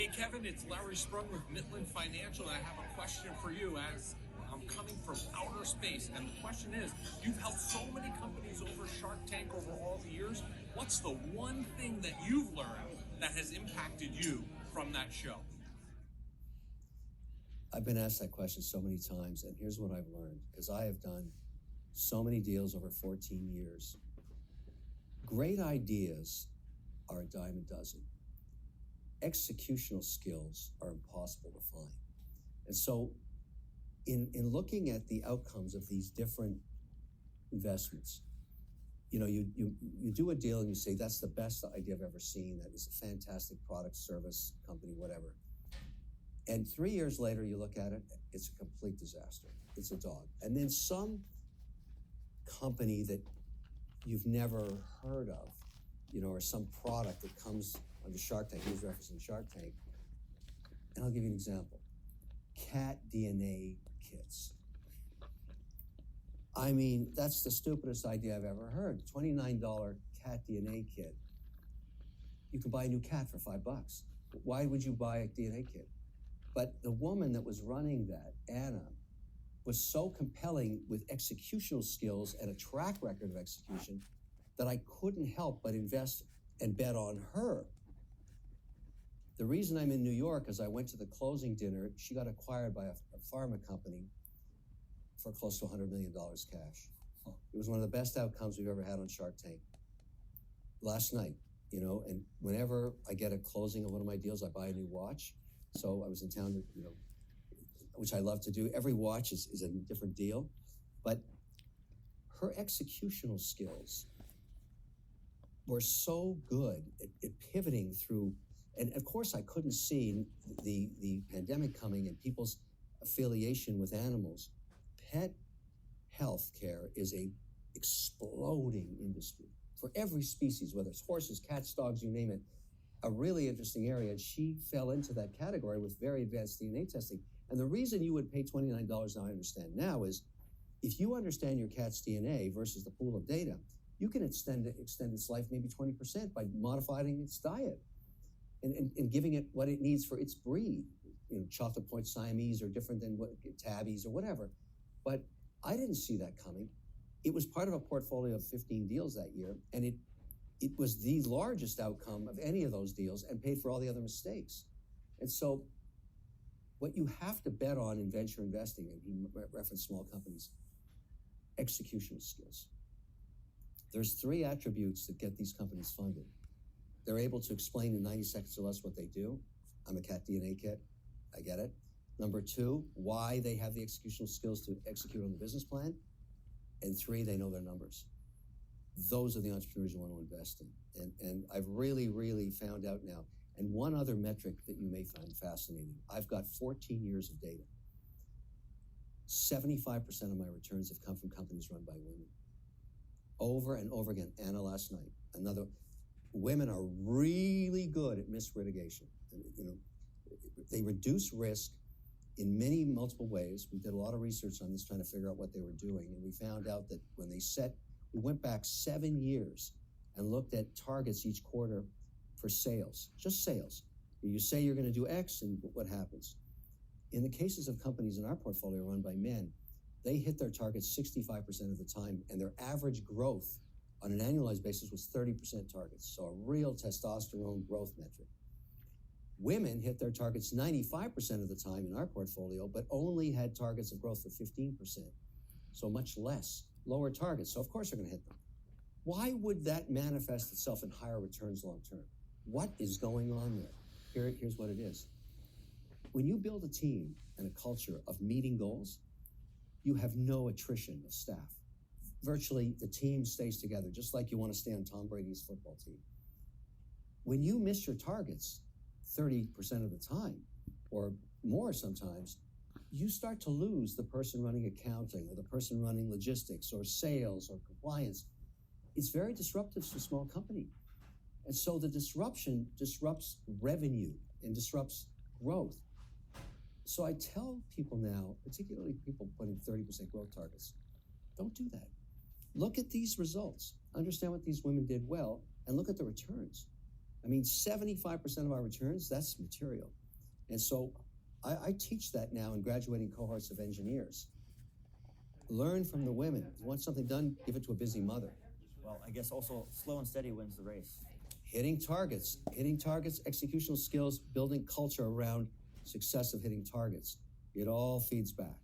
Hey Kevin, it's Larry Sprung with Midland Financial, and I have a question for you as I'm coming from outer space. And the question is, you've helped so many companies over Shark Tank over all the years. What's the one thing that you've learned that has impacted you from that show? I've been asked that question so many times, and here's what I've learned, because I have done so many deals over 14 years. Great ideas are a dime a dozen. Executional skills are impossible to find. And so in looking at the outcomes of these different investments, you do a deal and you say, that's the best idea I've ever seen. That is a fantastic product, service, company, whatever. And 3 years later, you look at it, it's a complete disaster. It's a dog. And then some company that you've never heard of, or some product that comes under Shark Tank, he's referencing Shark Tank. And I'll give you an example. Cat DNA kits. I mean, that's the stupidest idea I've ever heard. $29 cat DNA kit. You can buy a new cat for $5. Why would you buy a DNA kit? But the woman that was running that, Anna, was so compelling with executional skills and a track record of execution that I couldn't help but invest and bet on her. The reason I'm in New York is I went to the closing dinner. She got acquired by a pharma company for close to $100 million cash. It was one of the best outcomes we've ever had on Shark Tank. Last night, and whenever I get a closing of one of my deals, I buy a new watch. So I was in town, which I love to do. Every watch is a different deal. But her executional skills were so good at pivoting through. And of course, I couldn't see the pandemic coming and people's affiliation with animals. Pet health care is a exploding industry for every species, whether it's horses, cats, dogs, you name it. A really interesting area. And she fell into that category with very advanced DNA testing. And the reason you would pay $29 now, I understand now, is if you understand your cat's DNA versus the pool of data, you can extend its life maybe 20% by modifying its diet and giving it what it needs for its breed. Chocolate Point Siamese are different than Tabbies or whatever. But I didn't see that coming. It was part of a portfolio of 15 deals that year, and it was the largest outcome of any of those deals and paid for all the other mistakes. And so what you have to bet on in venture investing, and he referenced small companies, executional skills. There's 3 attributes that get these companies funded. They're able to explain in 90 seconds or less what they do. I'm a cat DNA kit. I get it. Number 2, why they have the executional skills to execute on the business plan. And 3, they know their numbers. Those are the entrepreneurs you want to invest in. And I've really, really found out now. And one other metric that you may find fascinating. I've got 14 years of data. 75% of my returns have come from companies run by women. Over and over again. Anna last night. Women are really good at risk mitigation. They reduce risk in multiple ways. We did a lot of research on this, trying to figure out what they were doing. And we found out that when we went back 7 years and looked at targets each quarter for sales, just sales. You say you're going to do X, and what happens? In the cases of companies in our portfolio run by men, they hit their targets 65% of the time, and their average growth on an annualized basis was 30% targets, so a real testosterone growth metric. Women hit their targets 95% of the time in our portfolio, but only had targets of growth of 15%, so much less, lower targets. So of course they're going to hit them. Why would that manifest itself in higher returns long term? What is going on there? Here's what it is. When you build a team and a culture of meeting goals, you have no attrition of staff. Virtually, the team stays together, just like you want to stay on Tom Brady's football team. When you miss your targets 30% of the time, or more sometimes, you start to lose the person running accounting or the person running logistics or sales or compliance. It's very disruptive to a small company. And so the disruption disrupts revenue and disrupts growth. So I tell people now, particularly people putting 30% growth targets, don't do that. Look at these results. Understand what these women did well, and look at the returns. I mean, 75% of our returns, that's material. And so I teach that now in graduating cohorts of engineers. Learn from the women. If you want something done, give it to a busy mother. Well, I guess also slow and steady wins the race. Hitting targets, executional skills, building culture around success of hitting targets. It all feeds back.